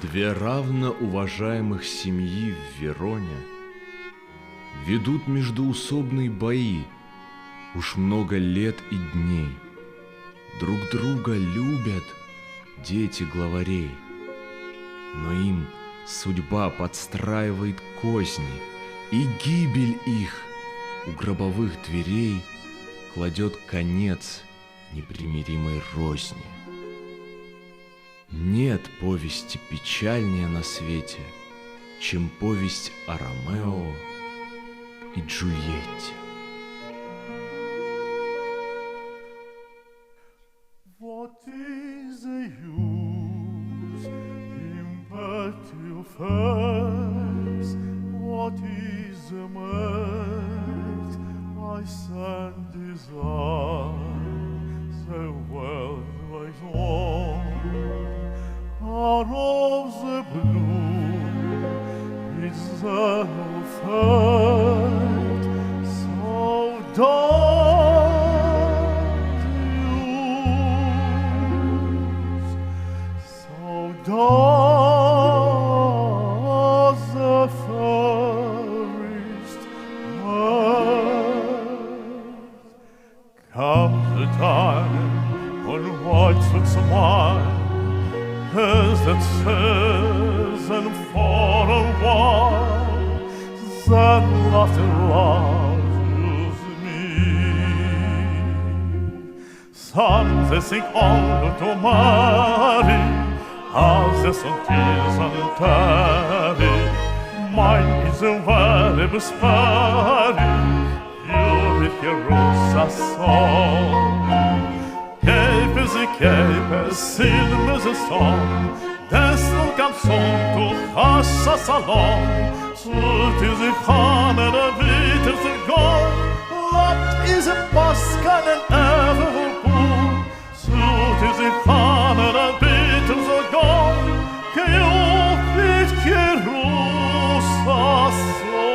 Две равно уважаемых семьи в Вероне ведут междоусобные бои уж много лет и дней. Друг друга любят дети главарей, но им судьба подстраивает козни, и гибель их у гробовых дверей кладет конец непримиримой розни. Нет повести печальнее на свете, чем повесть о Ромео и Джульетте. What is the use in battle first? What is the mirth I send desire? The world lies on. Out of the blue, it's the third, so does use, so does the first mirth. Comes the time when white should smile, as that says, and for a while, then laughter laughs me. Some they sing all to marry, as the sun is untarry. Mine is a variable sparry, you with your rosa song. Cape, silver sång, desto gamson to hassa salong. Slut is a hammer of viters of gold, what is a paskan and ever pool? Slut is a hammer of viters of gold, you with your rosa song.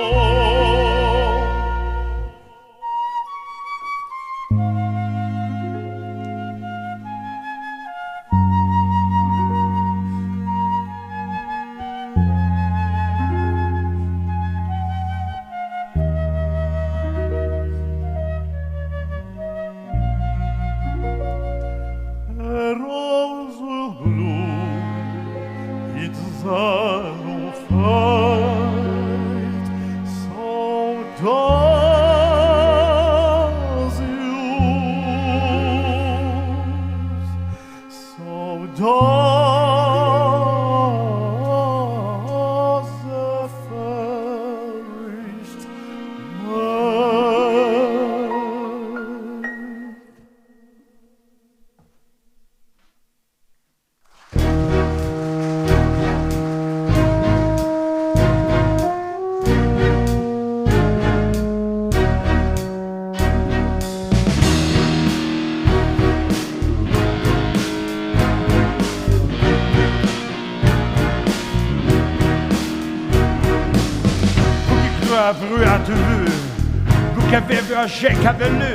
Vous qui avez vu un chèque avenu,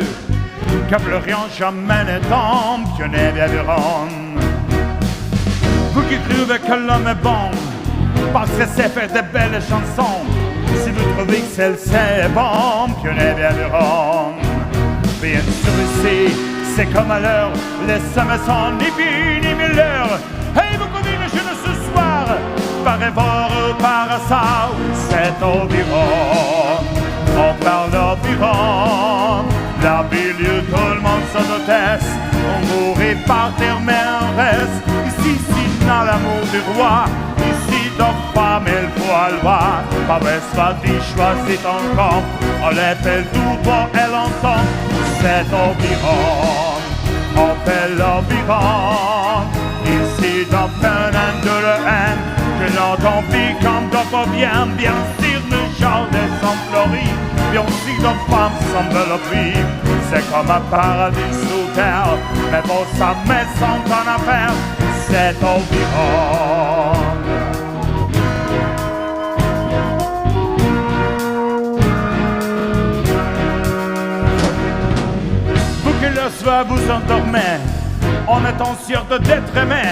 qui a pleuré en jamais n'étant pionnier bien Rome. Vous qui trouvez que l'homme est bon, parce que c'est faire de belles chansons. Si vous trouvez que celle-ci est bon, pionnier bien Rome. Bien sûr ici, c'est comme à l'heure, les sommes sont ni plus ni meilleurs. Et vous convivez chez nous ce soir, par effort ou par assaut, c'est environ. On parle d'environ, la ville tout le monde s'en hôtesse. On mourit par terre mais on reste. Ici, dans l'amour du roi, ici dans femme et le poil bas. Pas besoin d'y choisir ton camp, on l'appelle tout bon et longtemps. C'est environ, on fait l'environ. Ici dans peine de la haine, que l'on vit comme d'offre bien sûr le genre des sans-floris. Bien sûr nos femmes semblent le vie, c'est comme un paradis sous terre, mais pour sa maison en affaire, c'est environ. Vous que le soir vous endormez, en étant sûr d'être aimé.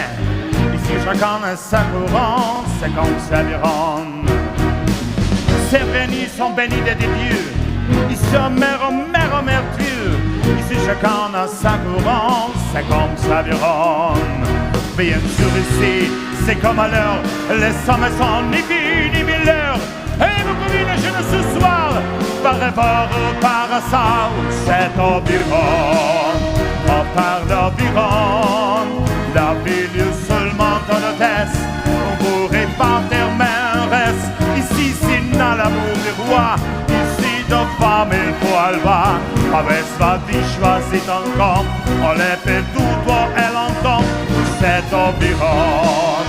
Ici chacun a sa courant, c'est comme ça vironne. Ces bénis sont bénis des dieux, ici oh mère, Dieu. Ici chacun a sa courant, c'est comme ça vironne. Bien sûr ici, c'est comme à l'heure, les sommes sont ni vie ni mille. Et vous pouvez le jeune ce soir, par rêveur ou par hasard, c'est environ, on parle d'environ, la ville seulement en hôtesse, on pourrait pas terminer reste, ici c'est dans l'amour du roi, ici de femme il faut le voir, avec sa vie choisit ton camp, on les fait tout toi elle entend, c'est environ,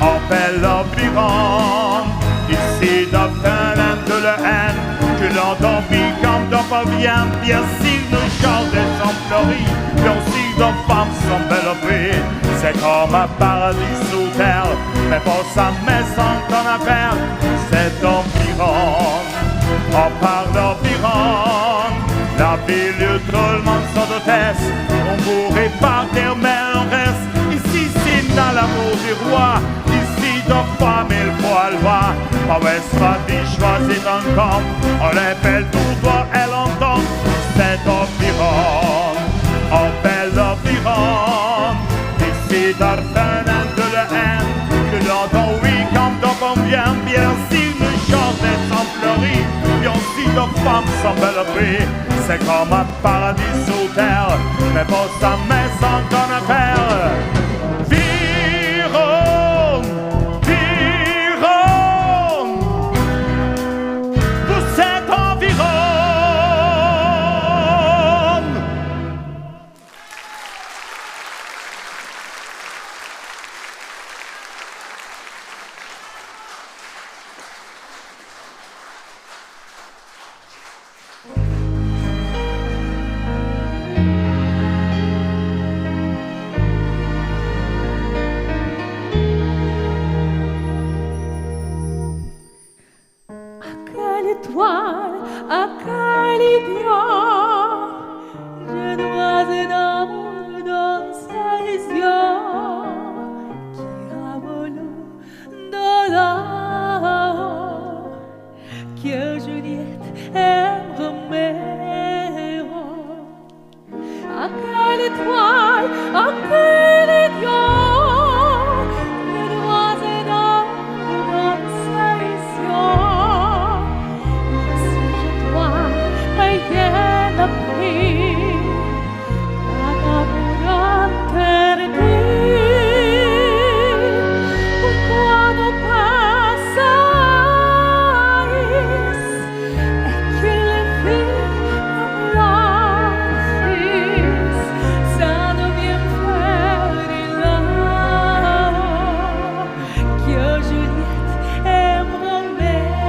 on fait l'environ. Ici dans un de la haine, que l'entends vit comme dans pas bien. Bien sûr nos champs sont fleuris, bien sûr nos femmes sont belles au prix. C'est comme un paradis sous terre, mais pour sa maison qu'on appelle, c'est environ. On parle d'environ, la ville où tout le monde s'en d'hôtesse. On pourrait partir mais on reste, ici c'est dans l'amour du roi. De femme il faut le voir, pas sa vie choisit un camp, on l'appelle tout droit, elle entend, c'est environ, on fait l'environ, ici d'Arfenen de la haine, que l'entend oui comme dans combien, bien si nous chantons sans fleurir, bien si nos femmes sont belles prix, c'est comme un paradis sous terre, mais pour sa maison qu'on appelle, à quel idiot je dois un amour dans ses yeux qui a voulu de l'or que Juliette aime Roméo. À quelle étoile, à quel idiot je dois un amour dans ses yeux. Rien n'a pris un amour interdit. Pourquoi ne pas s'haïssent et qu'il les fit comme leur fils, ça devient faire de l'or que Juliette aime Roméo.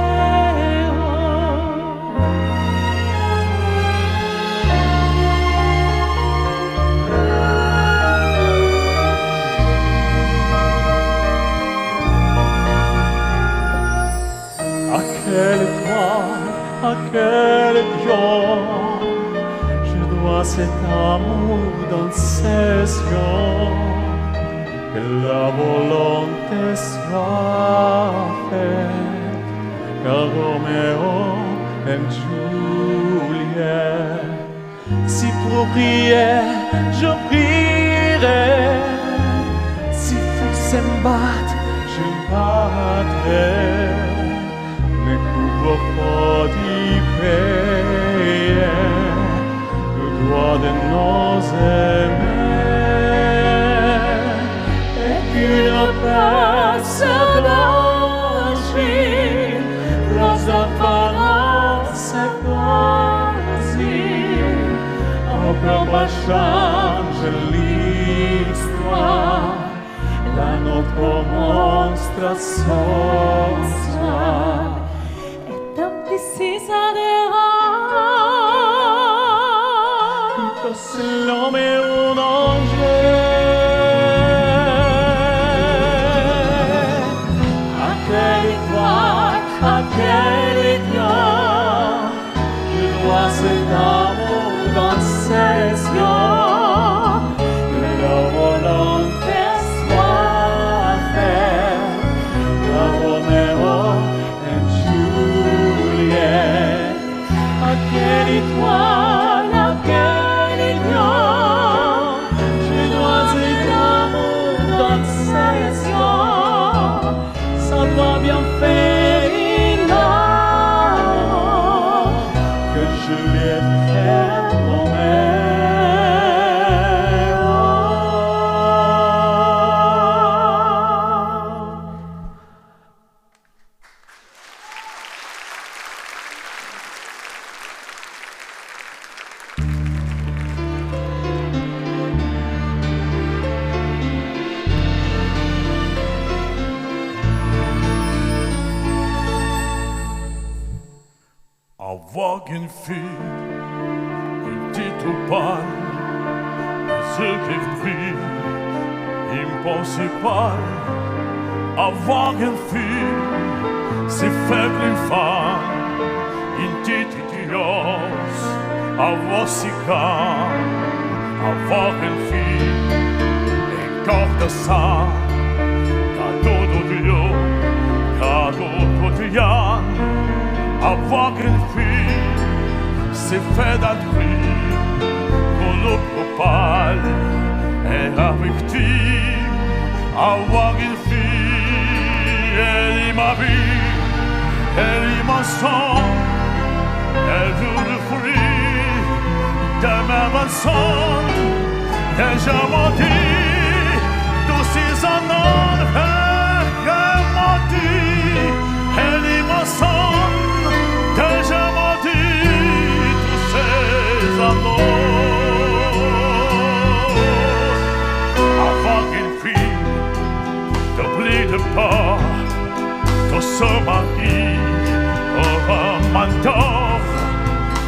À quel Dieu je dois cet amour dans ses yeux, que la volonté soit faite, car Roméo aime Juliette. Si pour prier, je prierai, si faut s'embattre, je battrai. Faut y payer le droit de nos aimés et qu'une paix se blanchit, los apparences s'épanouissent, encore change l'histoire, la notre monstre social. Si ça dérange, que c'est l'homme est un danger. À quelle étoile, à quel idiot je dois cet amour dans ses yeux, que la volonté soit avoir une fille, une petite oupagne, ce qui brille, impossible. Avoir une fille, c'est faible une femme, une petite idiote, avoir si grand, avoir une fille, et corps de sang, cadeau d'audio, cadeau quotidien. Avoir une fille, c'est fait d'attrire, qu'on le propale, et la victime. Avoir une fille, elle est ma vie, elle est mon sang, elle veut le fruit de ma rançon. Déjà maudit, tous ces années, elle maudit, elle est mon sang. Déjà maudit, tous ces années. Avoir une fille, t'oublie de pas, ton se mari, un mentor.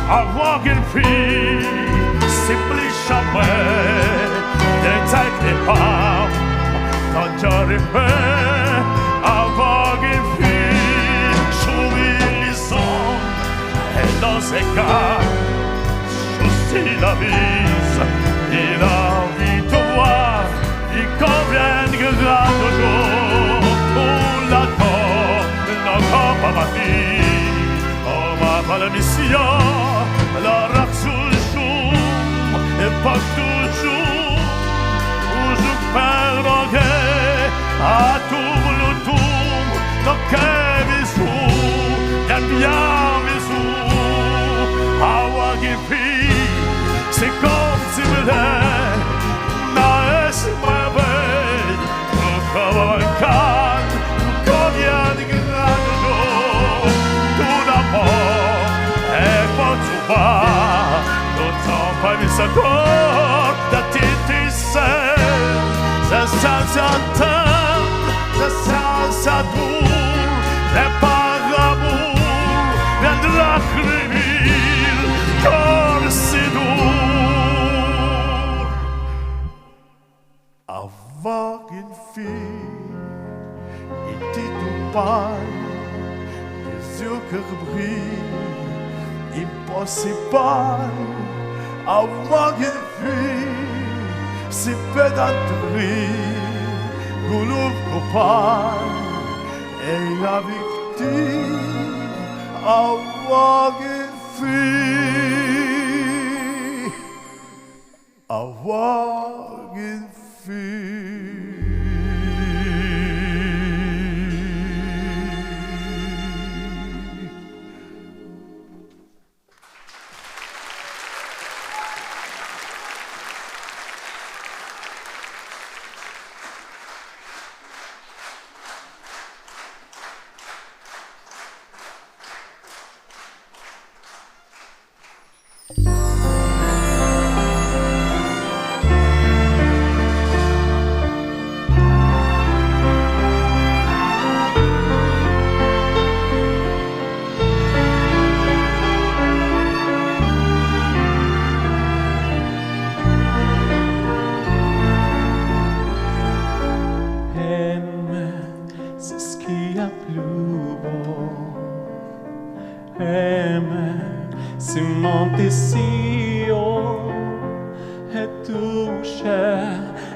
Avoir une fille, c'est plus jamais d'éteindre les femmes quand j'arrivais. Avoir une fille, jouir les hommes et dans ces cas, aussi la bise et la vie de voir, il convient que la dodo pour la dor, non pas ma fille, on m'a pas la mission, la raction le jour, et pas toujours, où je perds mon guet, à tout le tour, dans quel bisou, y'a bien bisou, avoir une fille, c'est comme si me l'est, n'a est ma veille, comme un canne, combien de grandes jours, tout d'abord, et pas tout bas, d'autant pas mis sa corps, la tête ça s'entend, ça doule, les par l'amour, viendra crier, comme c'est doux. Avoir une fille, une petite oupagne, des yeux qui brillent, impossible. Avoir une fille, c'est pédanterie, goulou copain, et la victime, avoir une fille, avoir une fille.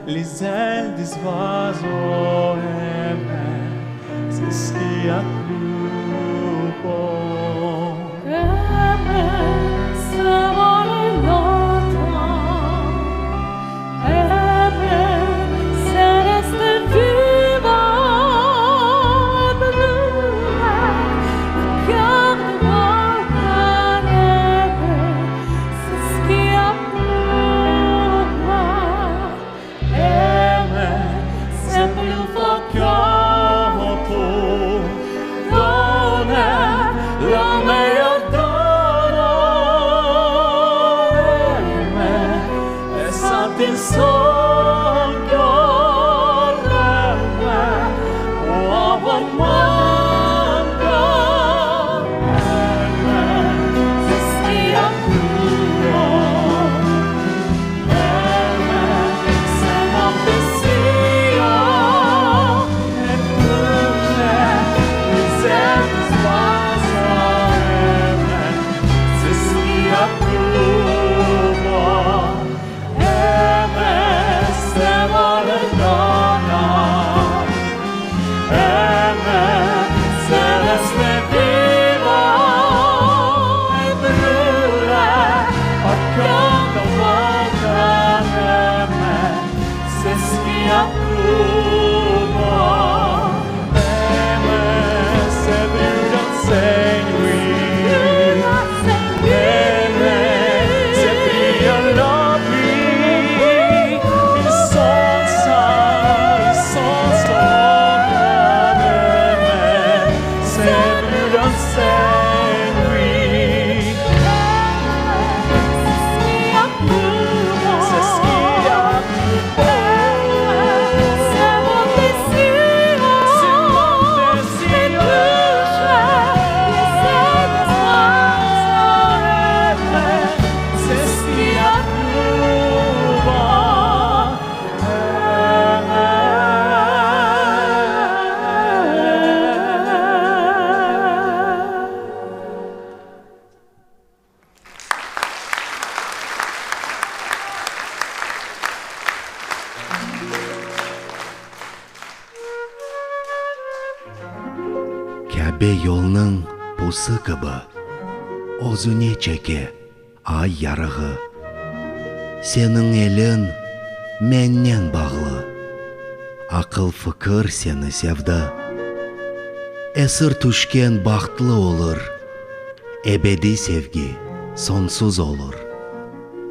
Les ailes des oiseaux aimaient, c'est ce qui a plus beau. Aimer, c'est voler longtemps. Aimer, c'est rester vivant. Le cœur de mon âme aimer, c'est ce qui a plus beau. C'est plus fort qu'un pour donner le meilleur donner et sentir son cœur pour avoir mon cœur. C'est Жебе yolның пусы кыбы, Озуне чеке ай ярығы. Сенің елін меннен бағлы, Ақыл фыкыр сені севді. Esir түшкен бақтылы olur, Ebedi sevgi sonsuz olur.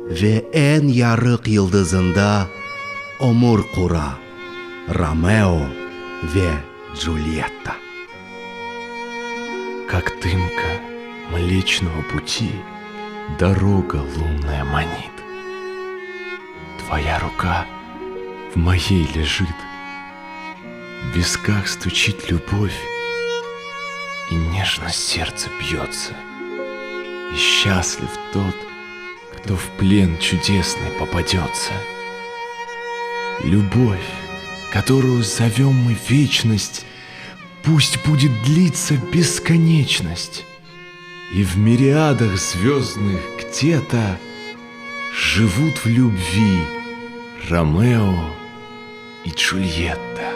Ve en yarık yıldızında Omur kura Ромео ve Джульетта. Как дымка Млечного Пути дорога лунная манит. Твоя рука в моей лежит, в висках стучит любовь, и нежно сердце бьется. И счастлив тот, кто в плен чудесный попадется. Любовь, которую зовем мы вечность, пусть будет длиться бесконечность, и в мириадах звездных где-то живут в любви Ромео и Джульетта.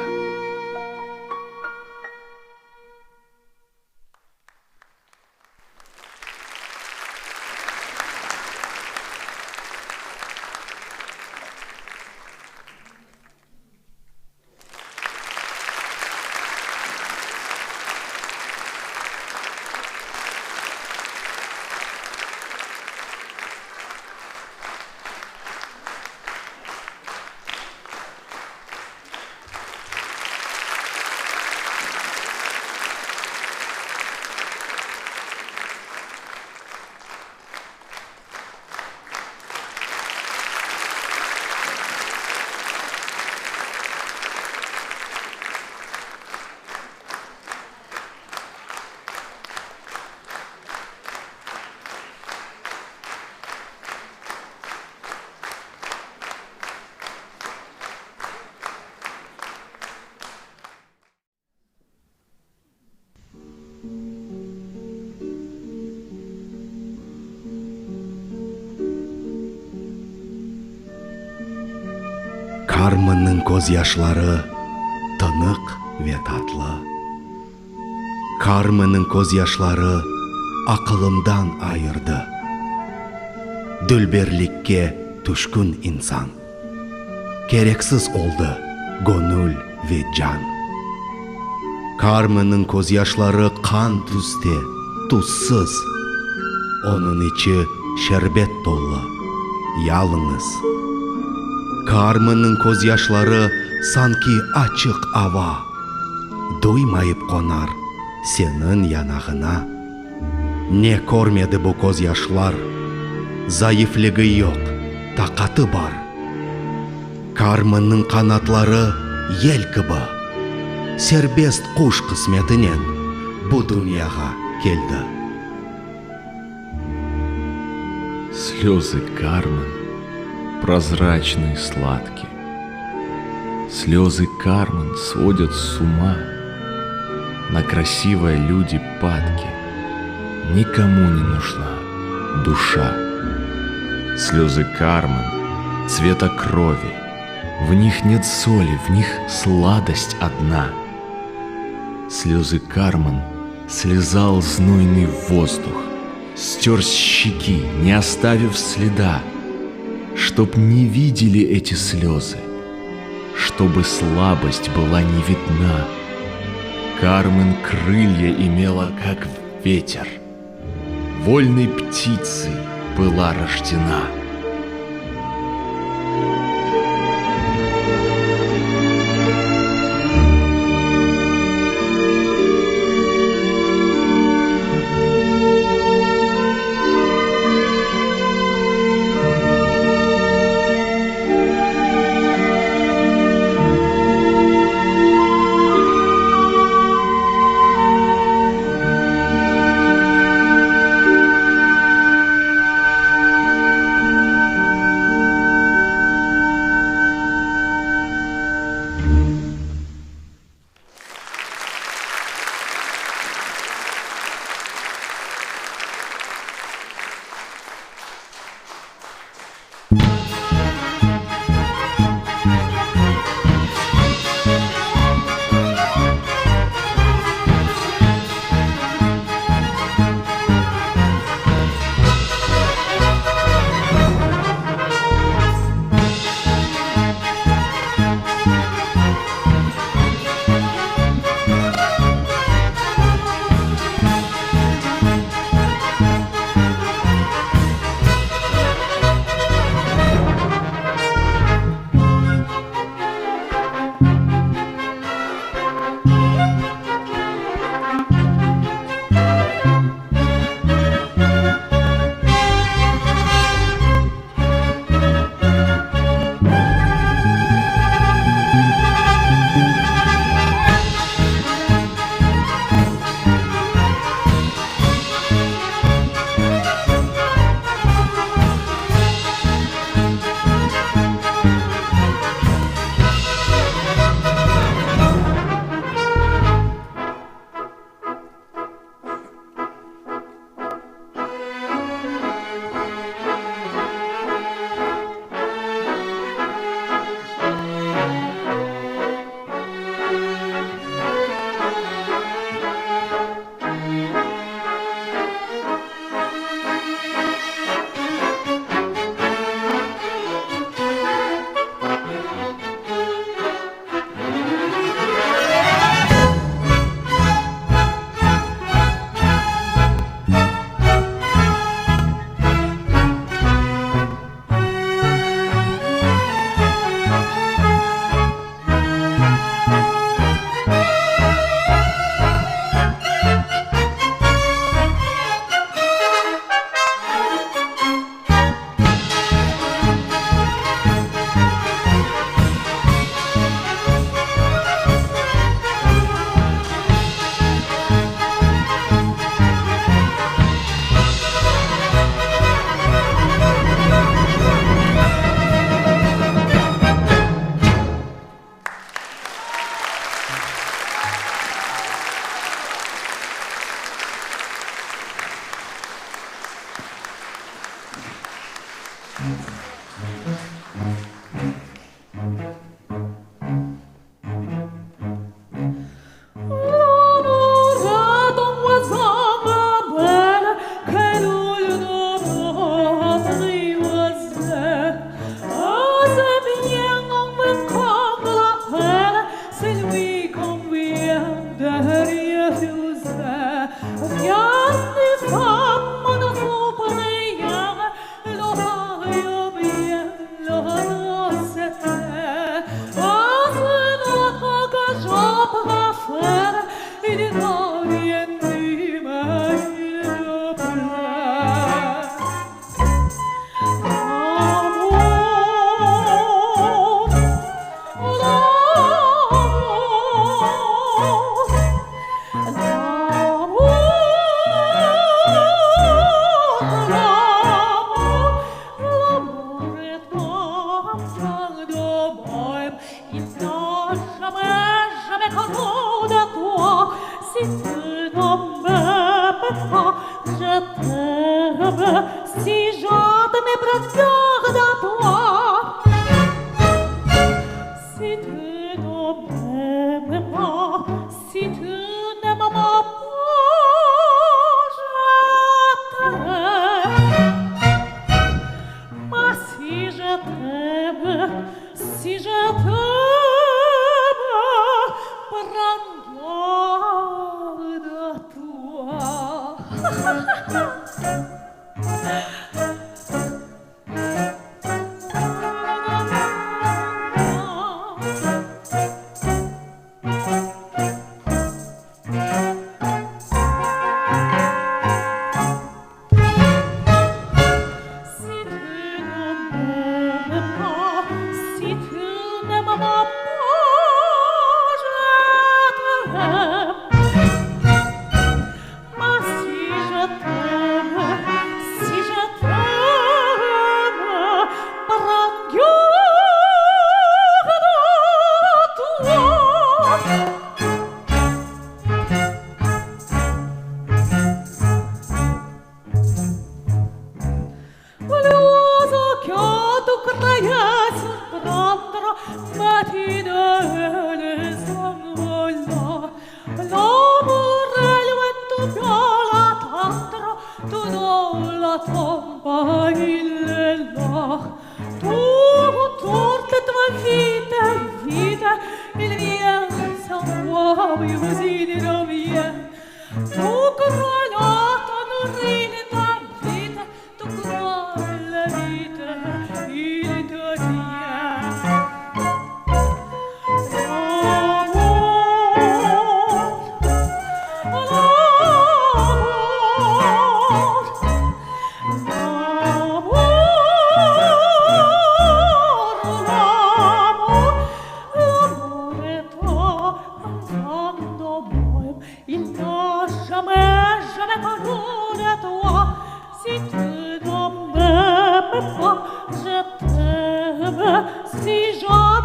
Карменның көз яшлары тынық ve tatlı. Карменның көз яшлары ақылымдан айырды. Дүлберлікке түшкін инсан. Керексіз oldu gönül ve can. Карменның көз яшлары қан түсте, тузсыз. Onun içi şerbet dolu, yalnız. Карменның көз яшлары sanki açık ава. Duymayıp konar senin yanağına. Ne görmedi bu göz yaşlar? Zayıflığı yok, takatı var. Карменның kanatları yel gibi. Serbest kuş kısmetinen bu dünyaya geldi. Слезы Кармен прозрачные и сладкие. Слезы Кармен сводят с ума. На красивые люди падки. Никому не нужна душа. Слезы Кармен цвета крови. В них нет соли, в них сладость одна. Слезы Кармен слезал знойный воздух, стер с щеки, не оставив следа, чтоб не видели эти слезы, чтобы слабость была не видна. Кармен крылья имела, как ветер, вольной птицей была рождена. moi, il n'a jamais connu de toi. Si tu ne m'aimes pas, je t'aime. Si je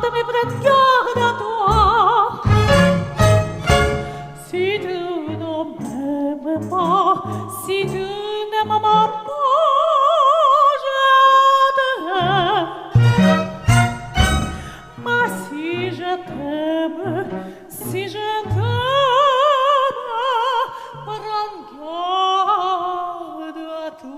me prends garde à toi. Si tu ne m'aimes pas, si tu ne m'aimes pas, je t'aime. Mais si je t'aime, si je t'aime, prends garde à toi.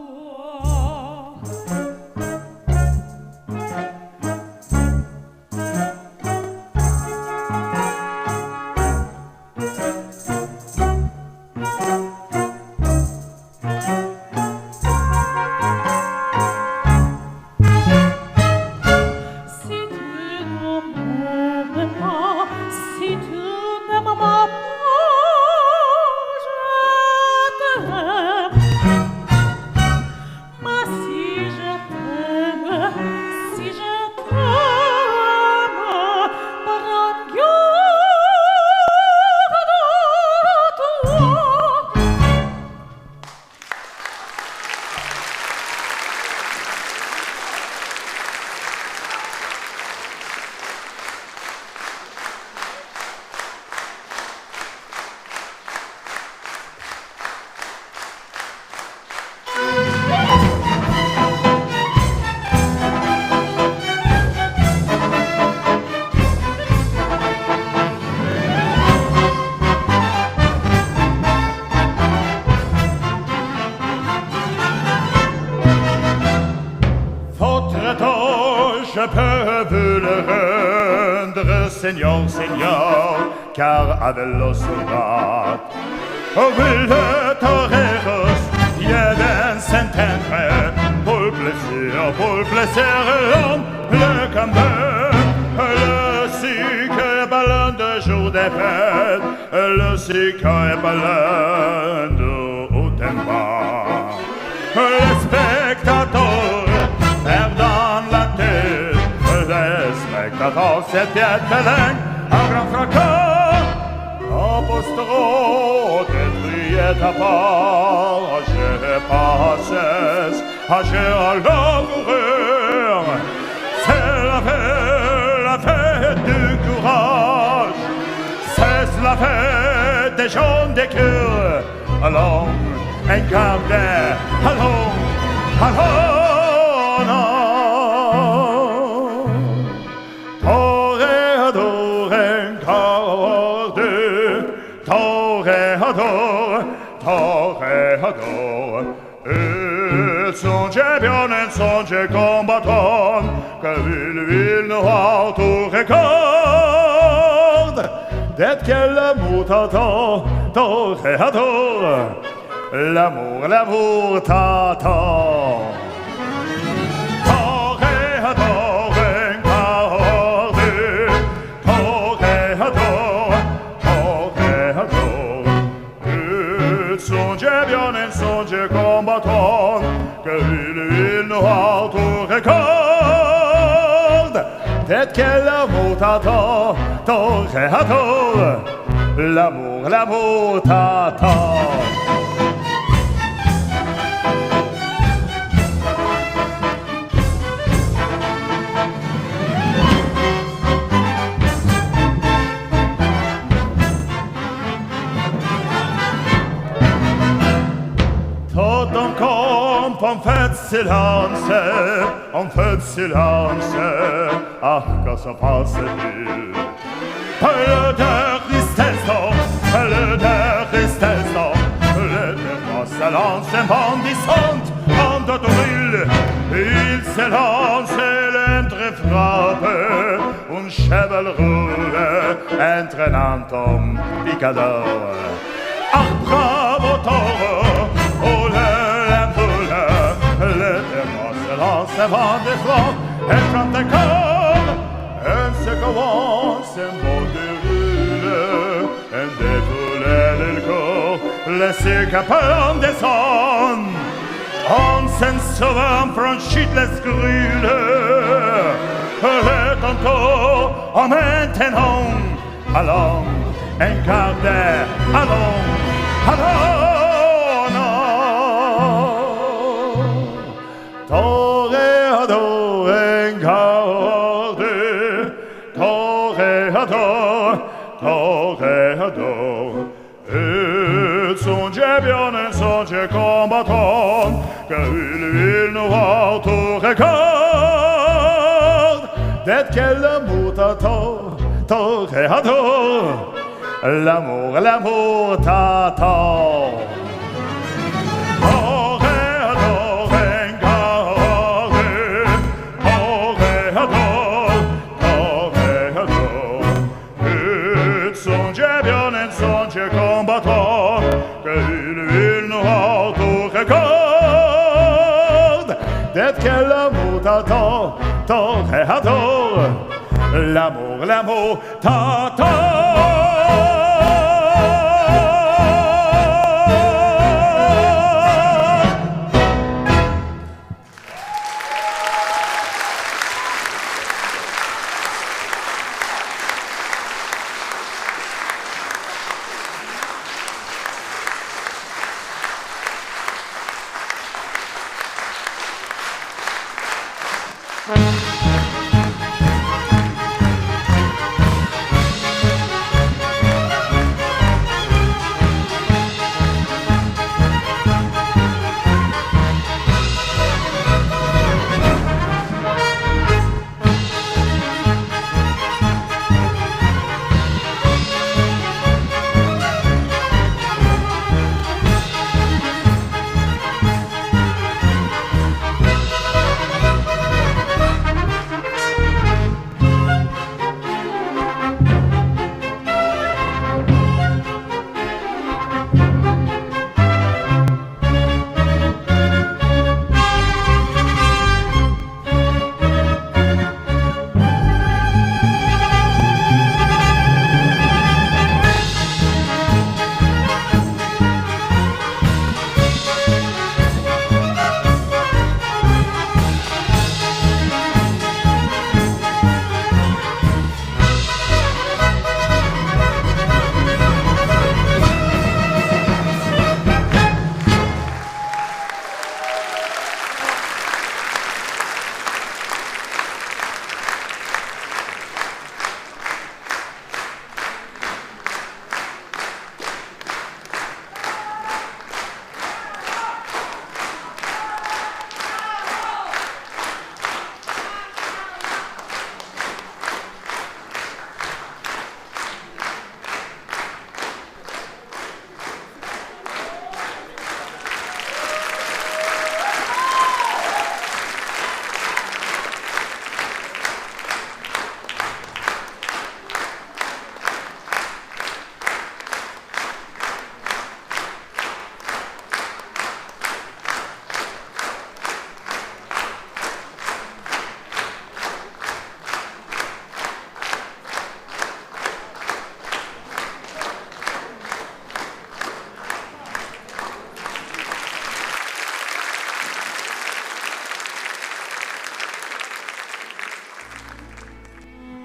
Je peux vous le rendre, Seigneur, Seigneur, car avec le soldat, au bout de toreros, il y avait un centenaire, pour le plaisir, l'homme, le combat, le sucre est ballon de jour des fêtes, le sucre est ballon de haut tempo, le spectateur perdant la tête, les spectateurs s'étaient pelins, un grand fracas, apostrophe, détruit ta part, je passais, à l'amoureux, c'est la fête des jaunes des cœurs. Allons, un quart d'heure, allons, allons, non. Toréador, un quart d'heure, toréador, toréador. Il songe bien, un songe combattant, que vil nous auto-regarde. D'être quel amour t'attend, toréador. L'amour, l'amour t'attend. Toréador, un quart d'heure, toréador, toréador. Il songe bien, un songe combattant, que il nous auto-regarde. Peut-être quel amour t'attend, toréador. L'amour, l'amour t'attend. Tot en camp, on fait silence, ah, quand ça passe vite. Peu de tristesse, peu de tristesse, le terroir s'élance, un bandissante, en de brûle, il s'élance, l'entre frappe, un cheval roule, entraînant homme picador. Ah, bravo taureau, oh la poule, le terroir s'élance, un vent de flanc, et quand un corps, un se commence, un beau déroule, un défoule le corps, le circapeur en descend, on s'en sauve, franchit les scrules, le tantôt, en maintenant, allons, un quart d'heure, allons, allons, non. Toréador, un quart d'heure, toréador, toréador. Il songe bien, un songe combattant, que il nous auto-regarde. D'être quel amour t'attend, toréador. L'amour, l'amour t'attend. Toréador, un quart d'heure, toréador, toréador. Il songe bien, un songe combattant, que il nous auto-regarde. D'être quel amour t'attend, toréador. L'amour, l'amour t'attend.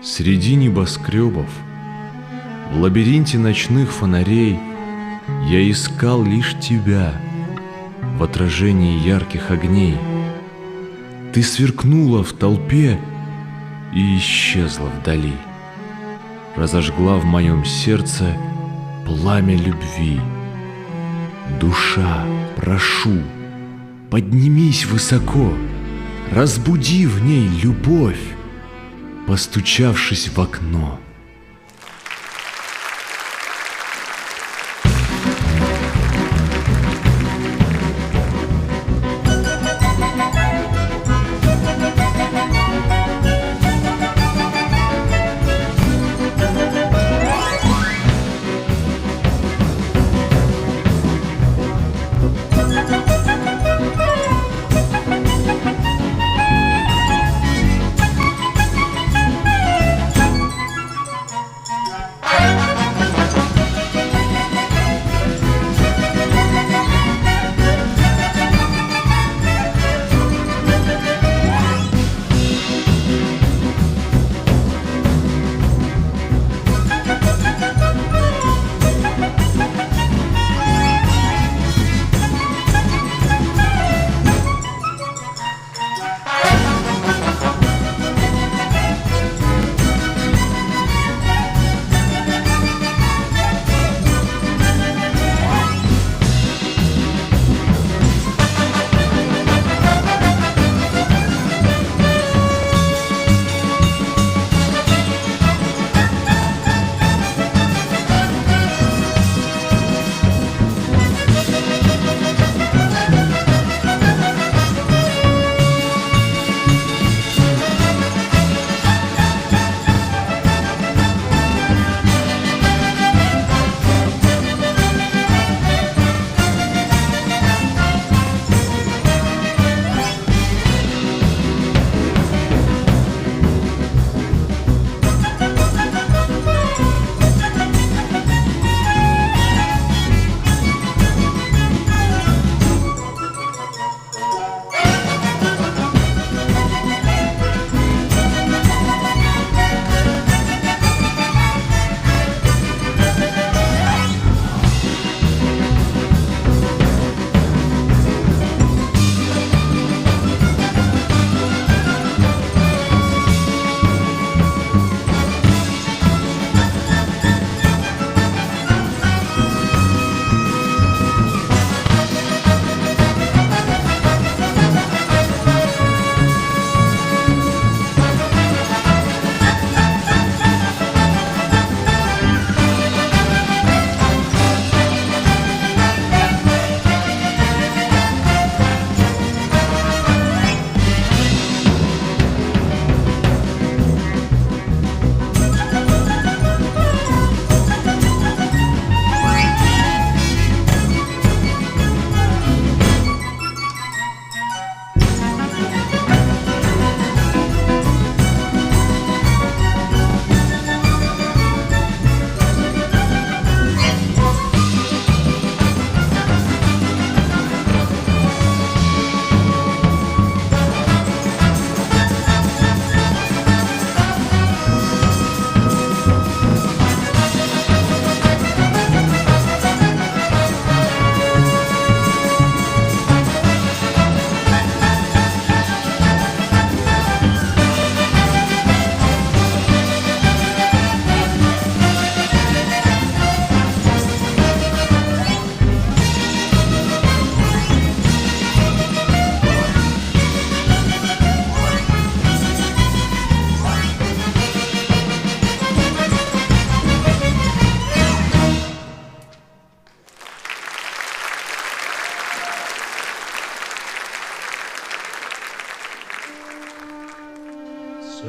Среди небоскребов, в лабиринте ночных фонарей я искал лишь тебя в отражении ярких огней. Ты сверкнула в толпе и исчезла вдали, разожгла в моем сердце пламя любви. Душа, прошу, поднимись высоко, разбуди в ней любовь, постучавшись в окно.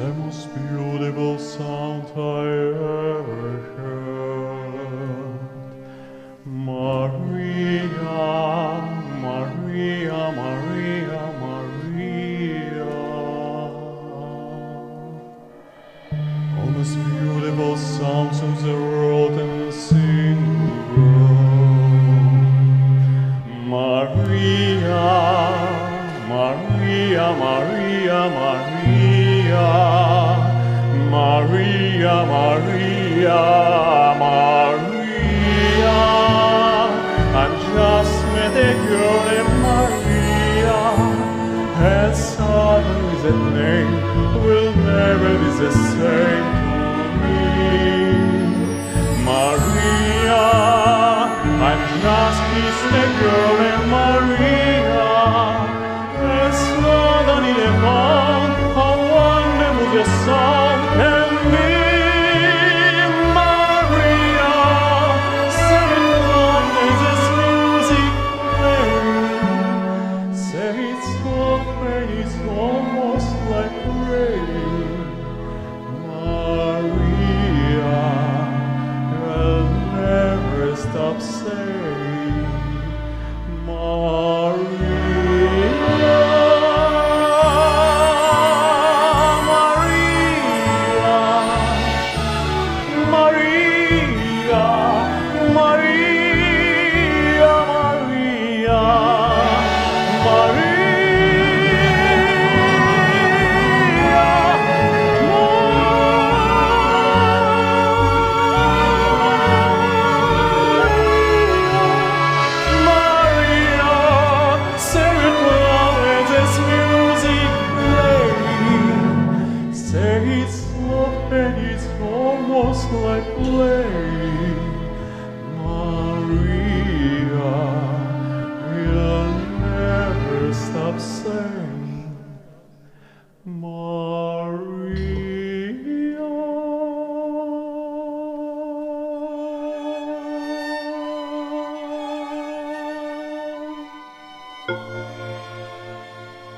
The most beautiful sound I ever heard. Maria, Maria, Maria, Maria. Oh, most beautiful sound to the world and sing world. Maria, Maria, Maria, Maria. Maria, Maria, Maria. I've just met a girl named Maria, and suddenly that name will never be the same to me. Maria, I've just kissed a girl named Maria, and suddenly they found how wonderful the song can be. Maria, say it loud as this music plays. Say it softly, it's almost like rain. Maria, I'll never stop saying Maria. Like playing, Maria, we'll never stop saying Maria.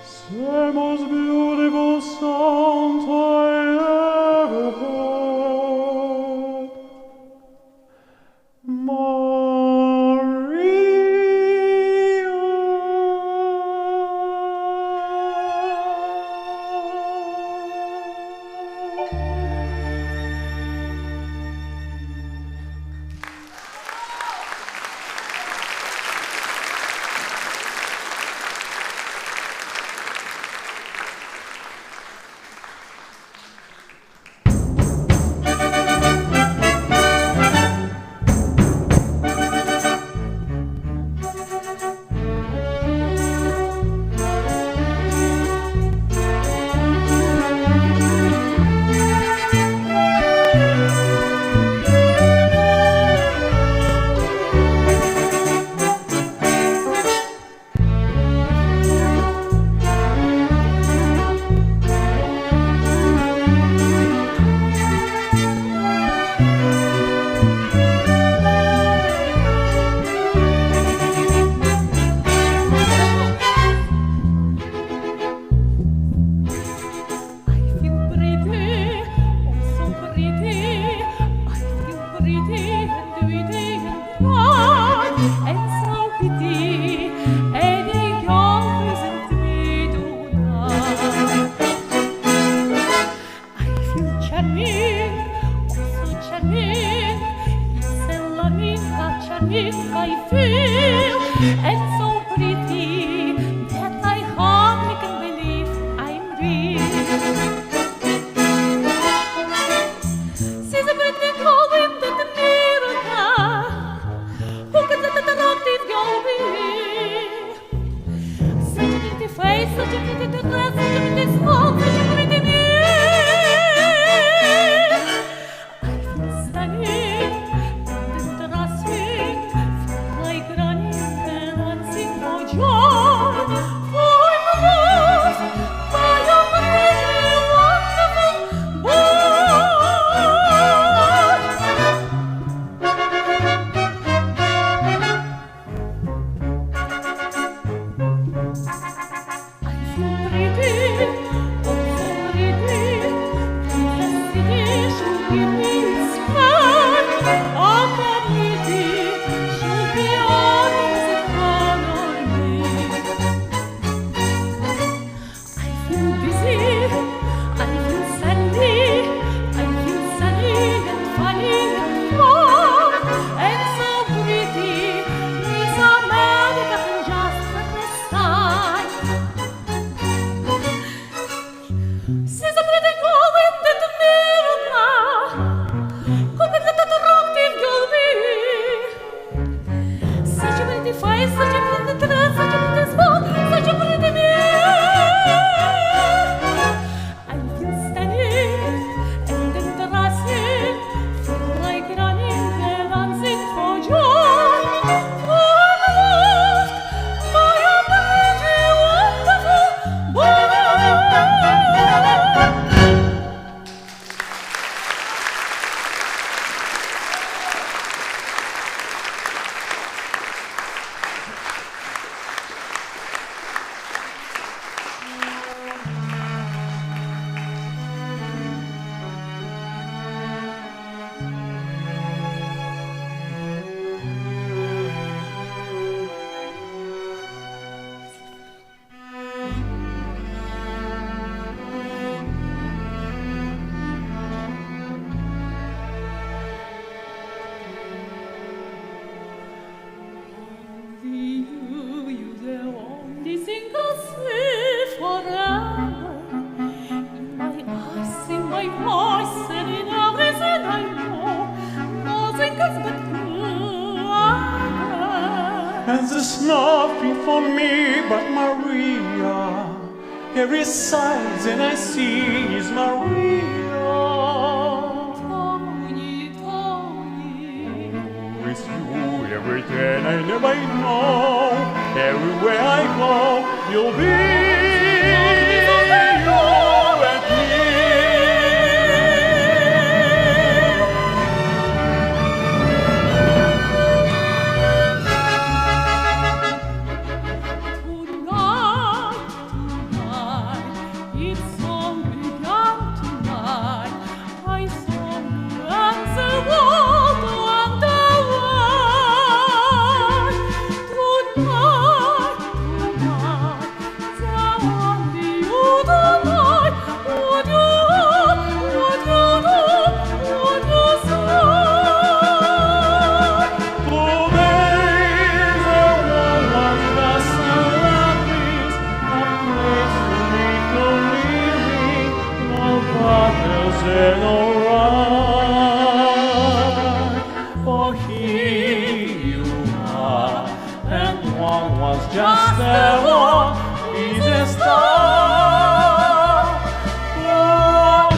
It's the most beautiful sound I ever heard. Standing, and the thy voice and in everything I know, nothing is but cry. And there's nothing for me but Maria. Every sight that I see is Maria. Tony, Tony, With you everything I never know. Everywhere I go, you'll be you and me. tonight, tonight, it's all begun tonight. I saw you and the world underway. Tonight, tonight, there only you tonight. Would you do, would you say? Today the world was just a lapis, a place to make a living, no brothers and no right. For here you are, and one was just a one, is a star. Oh,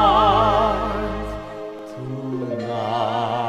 Tonight, tonight.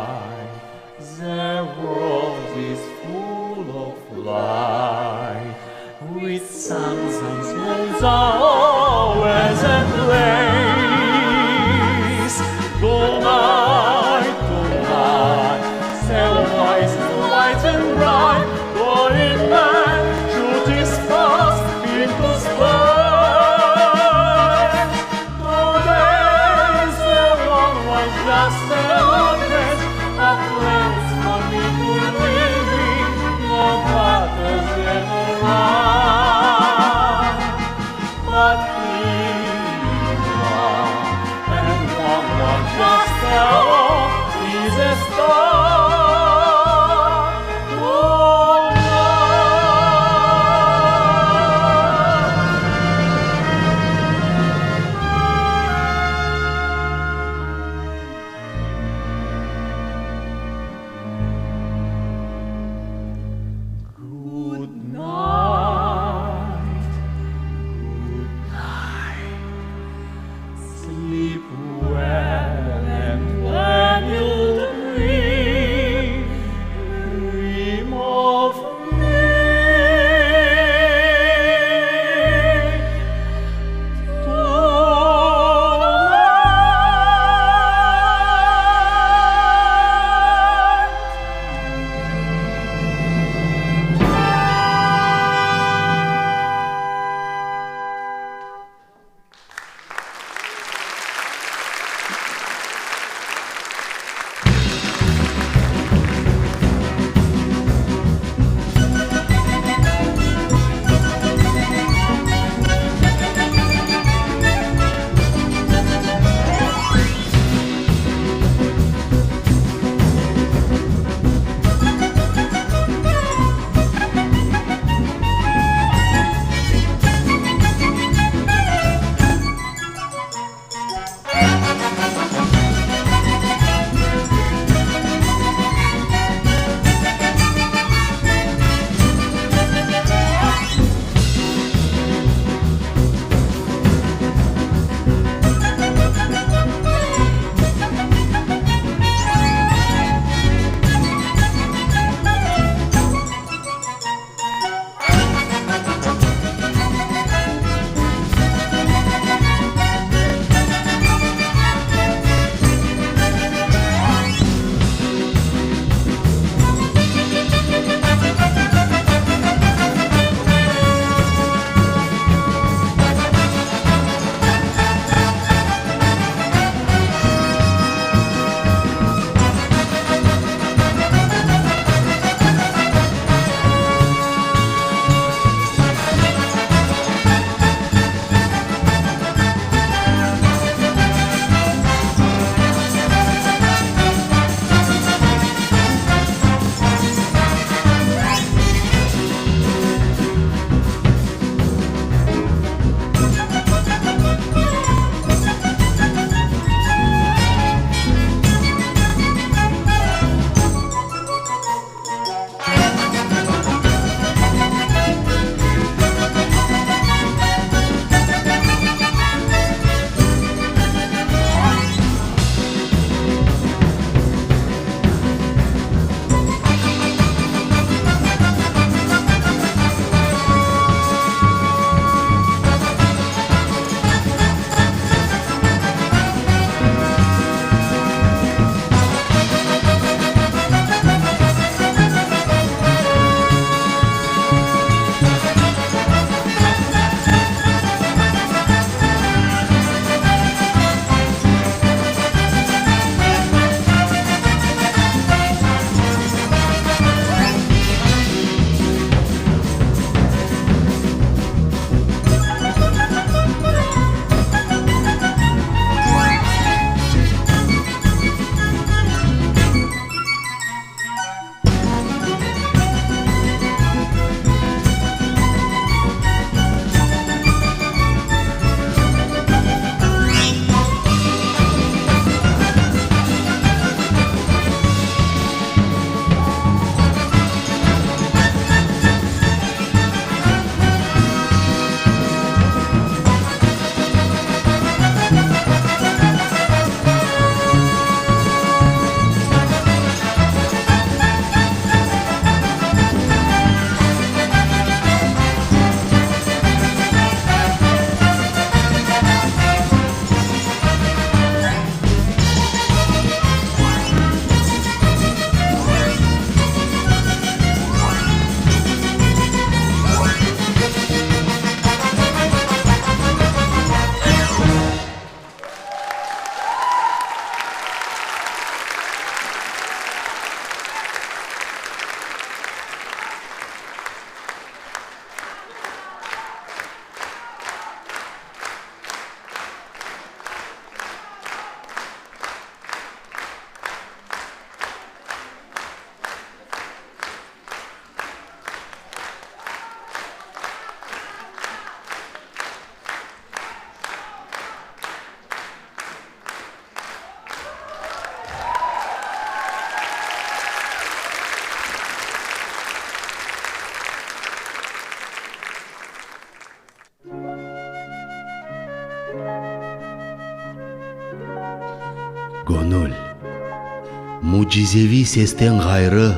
Mucizevi sesten gayrı,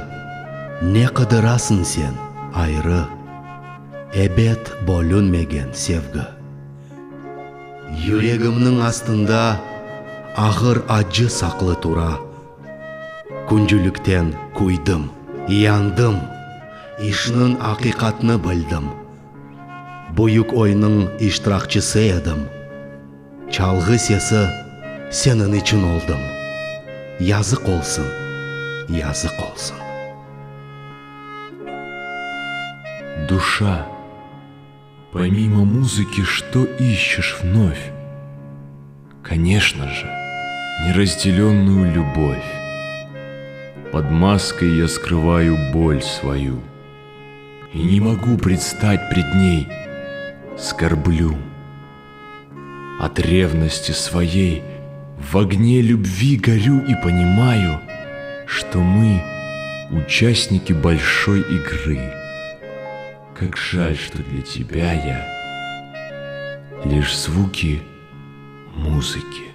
ne kıdırasın sen ayrı, ebed bölünmegen sevgi. Yüreğimnin astında ağır acı saklı tura. Күнжүліктен куйдым, yandım, işinin hakikatını bildim. Büyük oyunun iştirakçısı edim. Çalgı sesi senin için oldum. Yazık olsun, yazık olsun. Душа, помимо музыки, что ищешь вновь? Конечно же, неразделенную любовь. Под маской я скрываю боль свою и не могу предстать пред ней, скорблю. От ревности своей в огне любви горю и понимаю, что мы участники большой игры. Как жаль, что для тебя я лишь звуки музыки.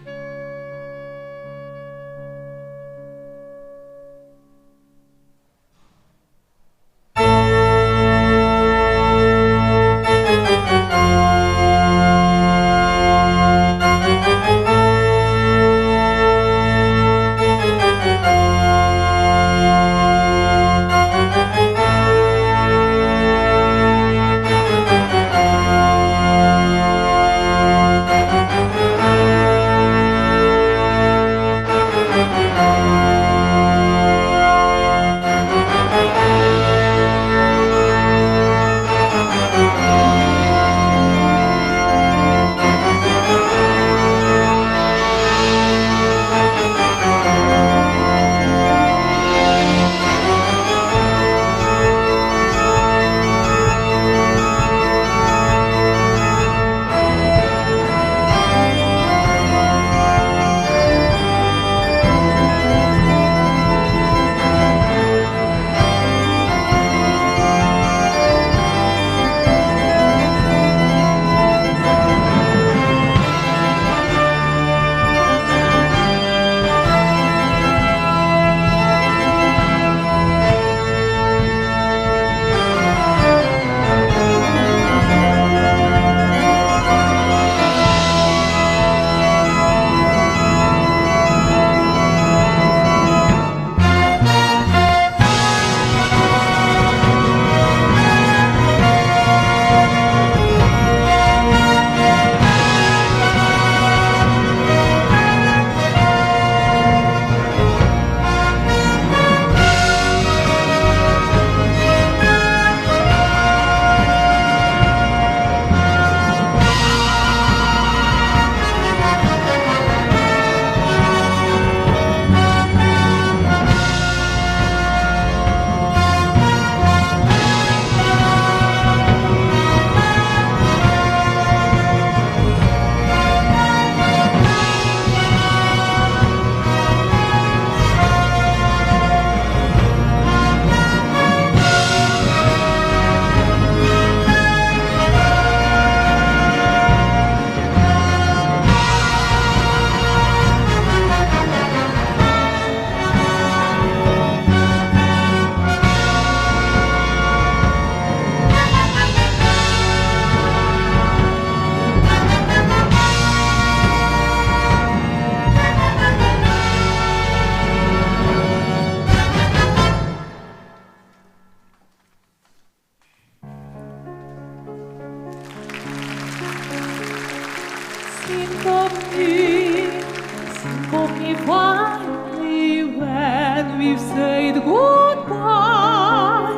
finally when we've said goodbye.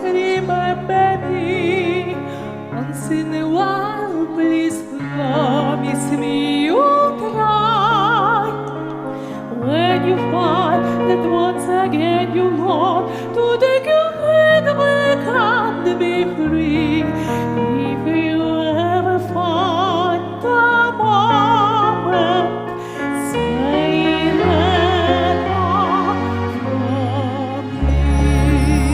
Remember me once in a while, please promise me you'll try. When you find that once again you want to take your hand back and be free, if you ever find the moment, say that I'm from you.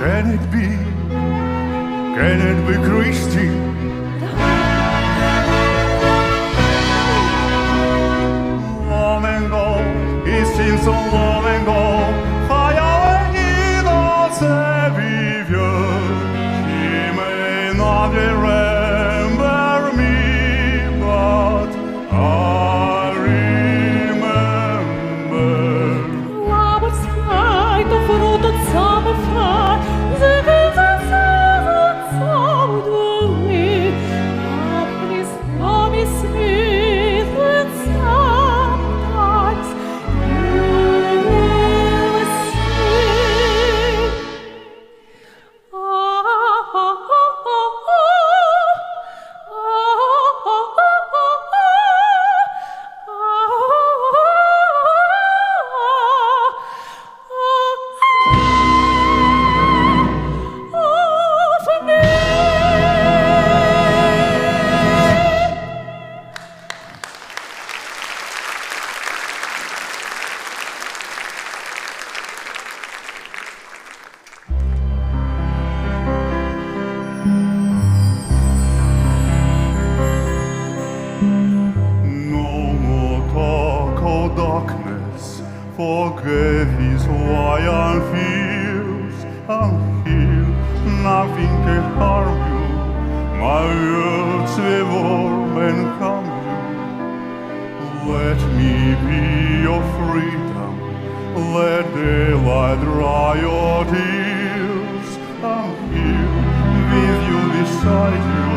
Can it be? Can it be Christy? Long ago, it seems so long ago, I ido se vivió. She may not remember me, but I remember. Love was flight of fruit and summer fire. The hills and seasons of the wind. Please promise me that sometimes you will see. No more talk of darkness, forget his wild fears. I'm here, nothing can harm you. My words will warm and calm you. Let me be your freedom, let daylight dry your tears. I'm here with you, beside you,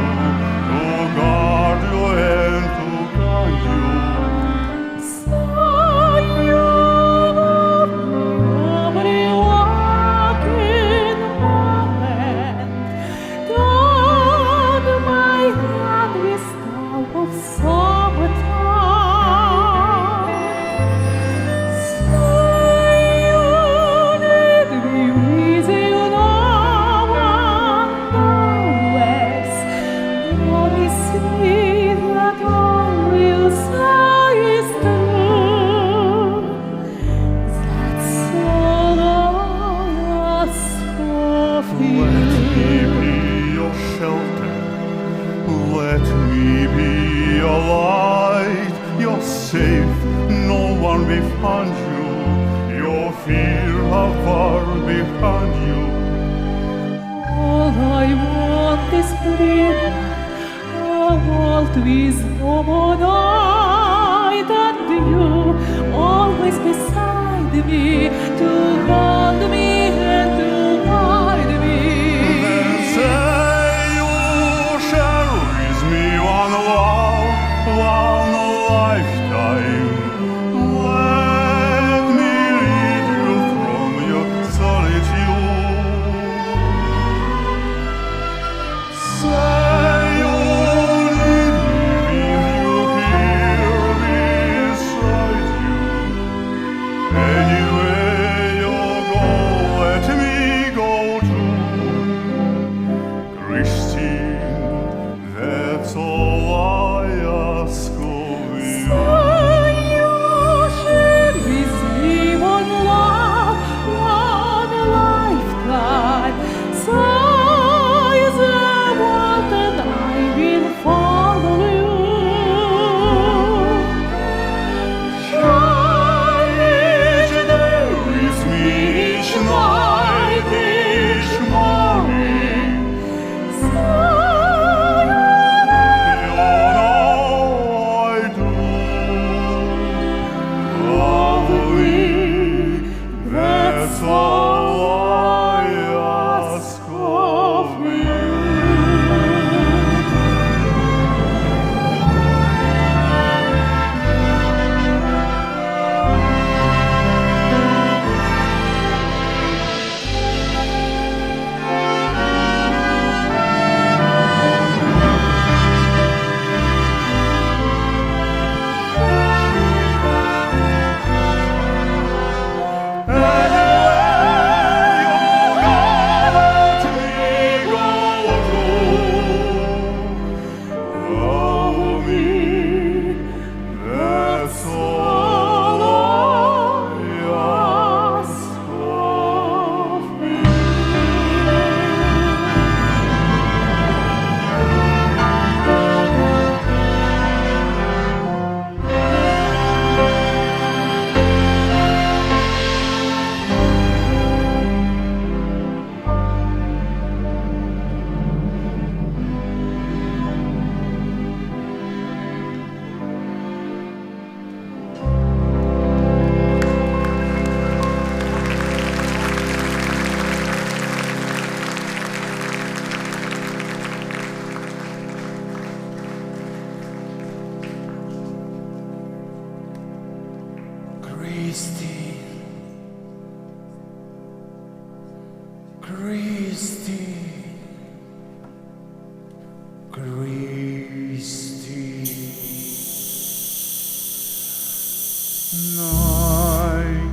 to guard you and to guide you. Let me be your light, you're safe, no one will find you. Your fear how far behind you. All I want is freedom, a world with no more night, and you always beside me, to hold me and to guide me. Then say you shall raise me one lifetime. Let me lead you from your solitude. Say you need me with you here beside you. Anywhere you're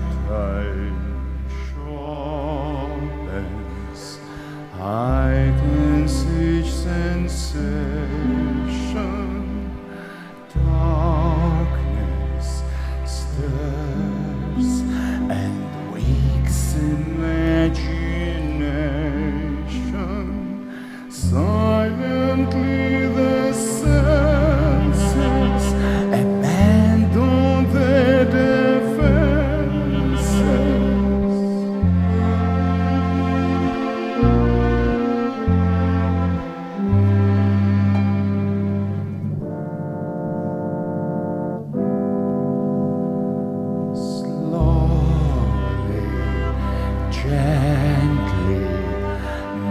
Nighttime sharpens, heightens each sensation. Darkness stirs and wakes imagination. Silently the senses abandon their defenses. Slowly, gently,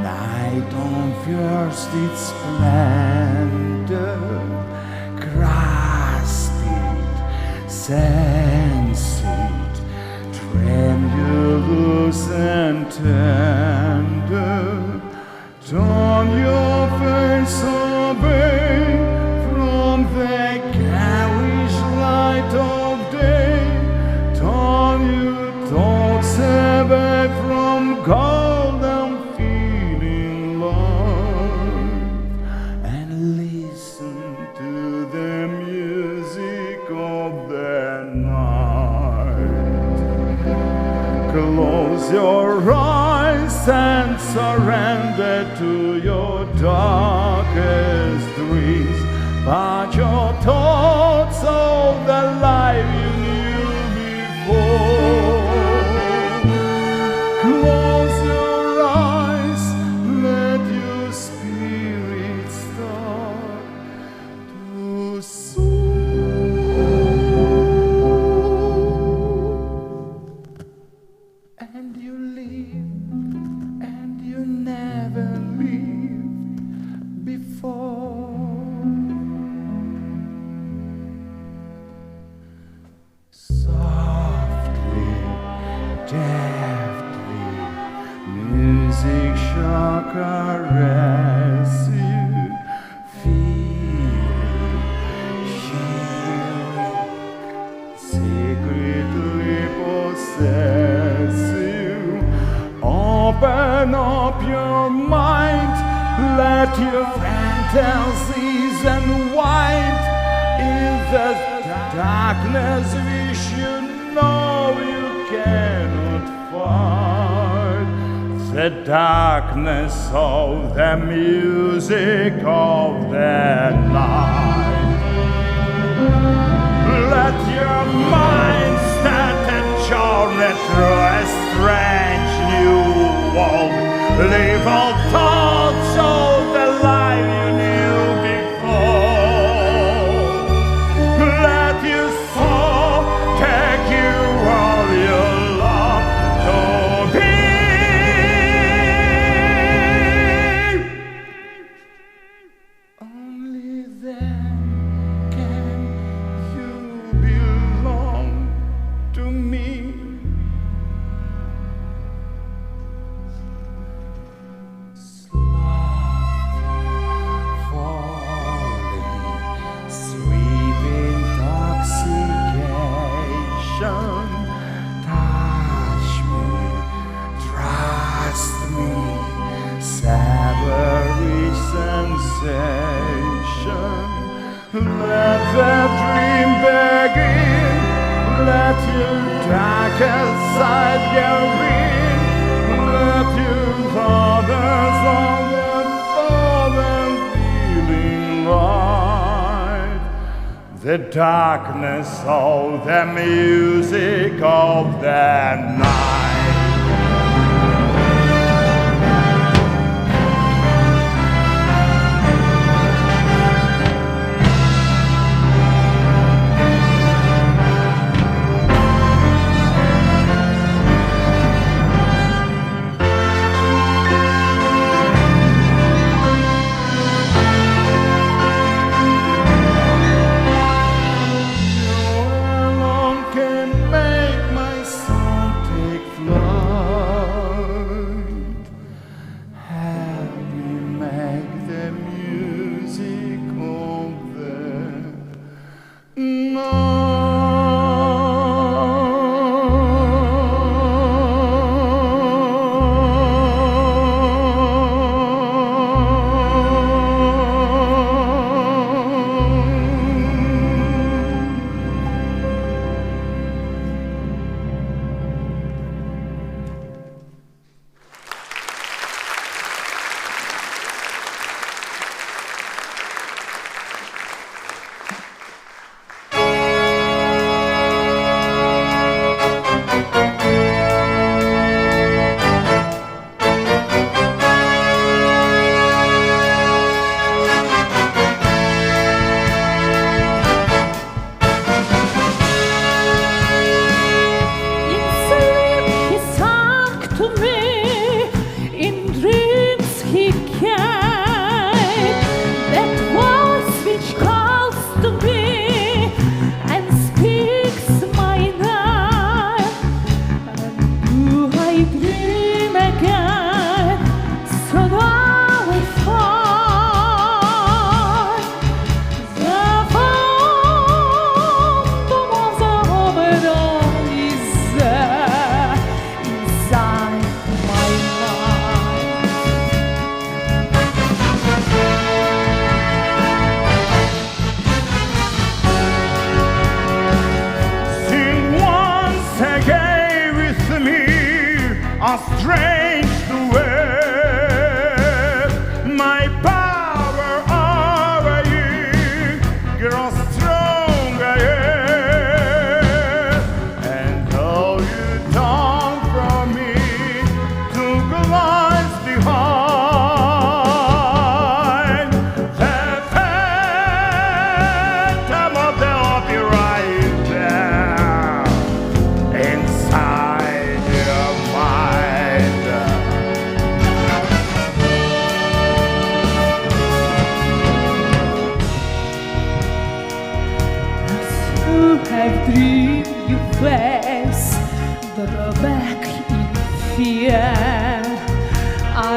night unveils its splendor. Grasp it, sense it, tremulous and tender. Turn your face away from the garish light of day. Turn your thoughts away from golden feeling life and listen to the music of the night. Close your eyes and surrender to your darkest dreams. But your thoughts of the life you knew before. Close your eyes, let your spirit start to soar. And you live, and you never lived before. Softly, deftly, music shall caress you, feeling, healing, secretly possess you. Open up your mind, let your fantasies unwind in the darkness which you know you cannot fight. The darkness of the music of the night. Let your mind start a journey through a strange new world. Leave all thoughts of the life you knew before. Let your soul take you all your love to be. Only then can you belong to me. Falling, sweet intoxication. Touch me, trust me, savor each sensation. Let the dream begin. Let your darkest side go in. Let your others on the fallen feeling light. The darkness of the music of the night. You alone can make my soul take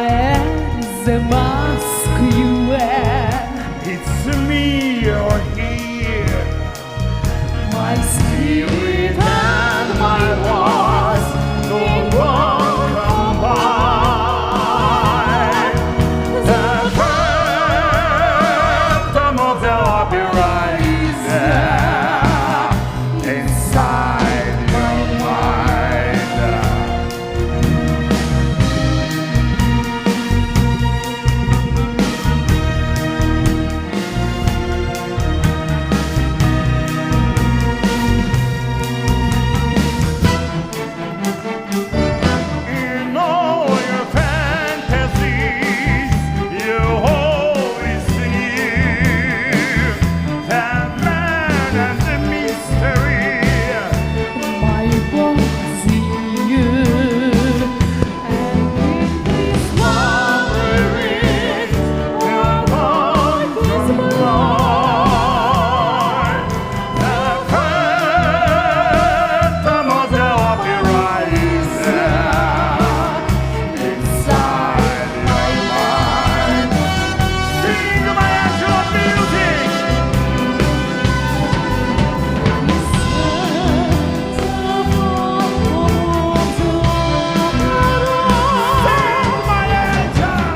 is the mask you wear. It's me you're here. My spirit and my voice Don't welcome by the phantom of the opera is there inside your mind. In all your fantasies, you always see the man and the mystery. my bones in you. And in this labyrinth, your life is mine. The phantom of the opera is there inside your mind. Sing my angel of music. Sing my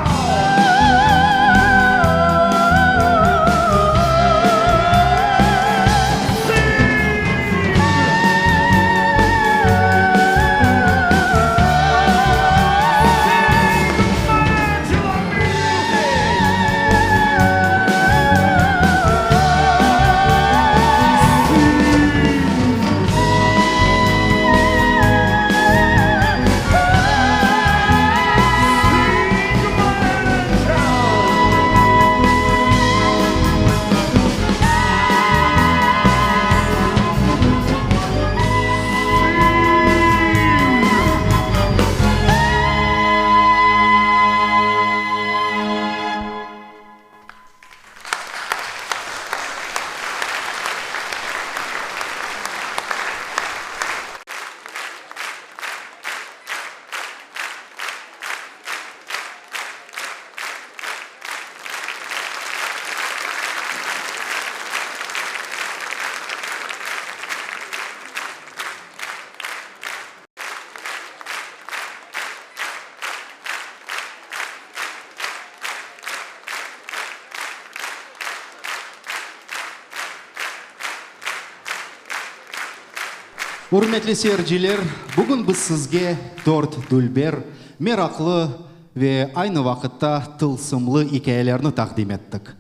Урмәтле сәйерчеләр, бүген без сезгә 4 дүлбер, мераклы вә айны вакытта тылсымлы хикәяләрне тәкъдим иттек.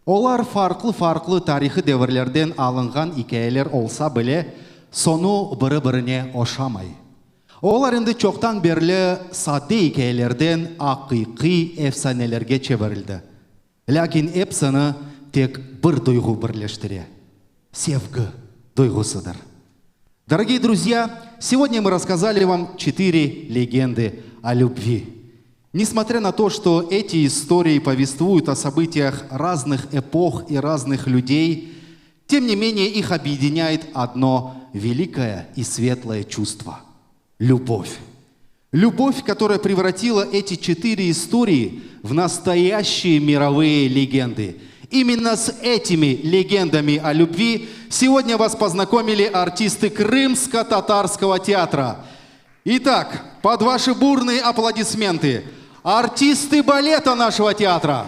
Олар фарклы тарихи дәверләрдән алынган хикәяләр олса беле, сону бер-беренә ошамай. Олар инде чоктан берле садди хикәяләрдән акыйкый эфсанеләргә чеверилде. Ләкин эпсаны тек бер дуйгу берләштерә. Севгы дуйгысыдыр. Дорогие друзья, сегодня мы рассказали вам 4 легенды о любви. Несмотря на то, что эти истории повествуют о событиях разных эпох и разных людей, тем не менее их объединяет одно великое и светлое чувство – любовь. Любовь, которая превратила эти 4 истории в настоящие мировые легенды. Именно с этими легендами о любви сегодня вас познакомили артисты Крымско-татарского театра. Итак, под ваши бурные аплодисменты, артисты балета нашего театра.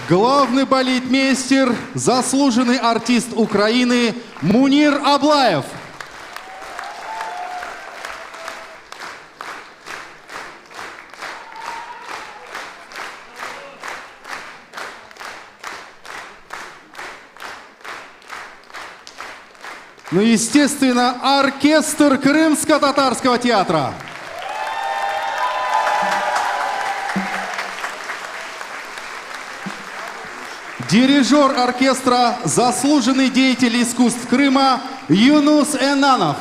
Главный балетмейстер, заслуженный артист Украины Мунир Аблаев. Ну, естественно, оркестр Крымско-татарского театра. дирижер оркестра, заслуженный деятель искусств Крыма Юнус Энанов.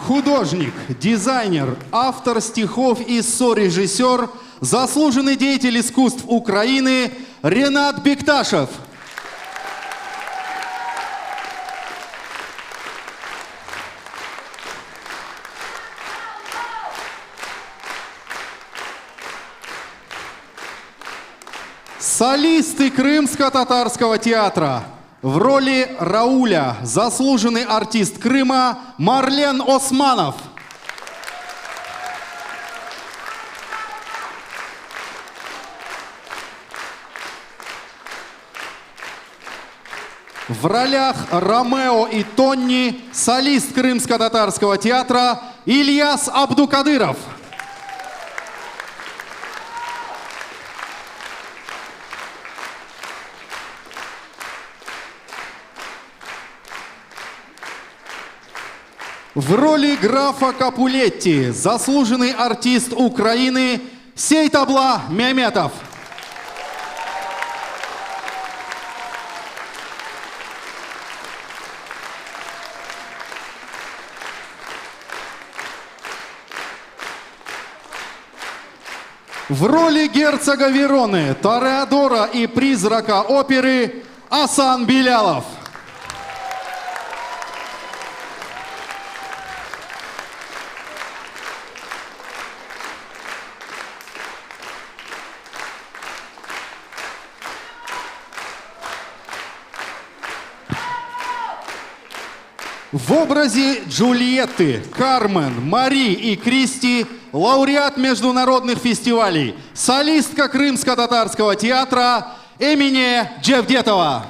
Художник, дизайнер, автор стихов и сорежиссер, заслуженный деятель искусств Украины Ренат Бекташев. Солисты Крымско-татарского театра. В роли Рауля заслуженный артист Крыма Марлен Османов. В ролях Ромео и Тонни солист Крымско-татарского театра Ильяс Абдукадыров. В роли графа Капулетти заслуженный артист Украины Сейтабла Меметов. В роли герцога Вероны, Тореадора и призрака оперы Асан Белялов. В образе Джульетты, Кармен, Мари и Кристи лауреат международных фестивалей, солистка Крымско-татарского театра Эмине Джевдетова.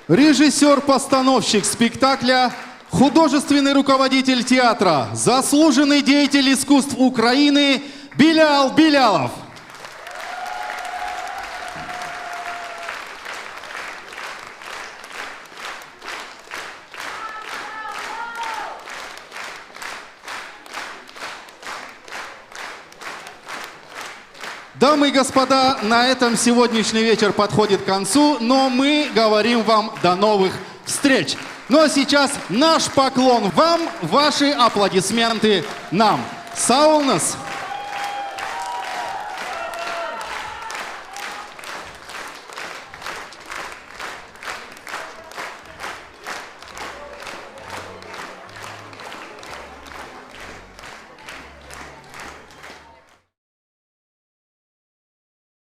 Режиссер-постановщик спектакля, художественный руководитель театра, заслуженный деятель искусств Украины Билял Билялов. Дамы и господа, на этом сегодняшний вечер подходит к концу, но мы говорим вам до новых встреч. Ну а сейчас наш поклон вам, ваши аплодисменты нам. Саулнас!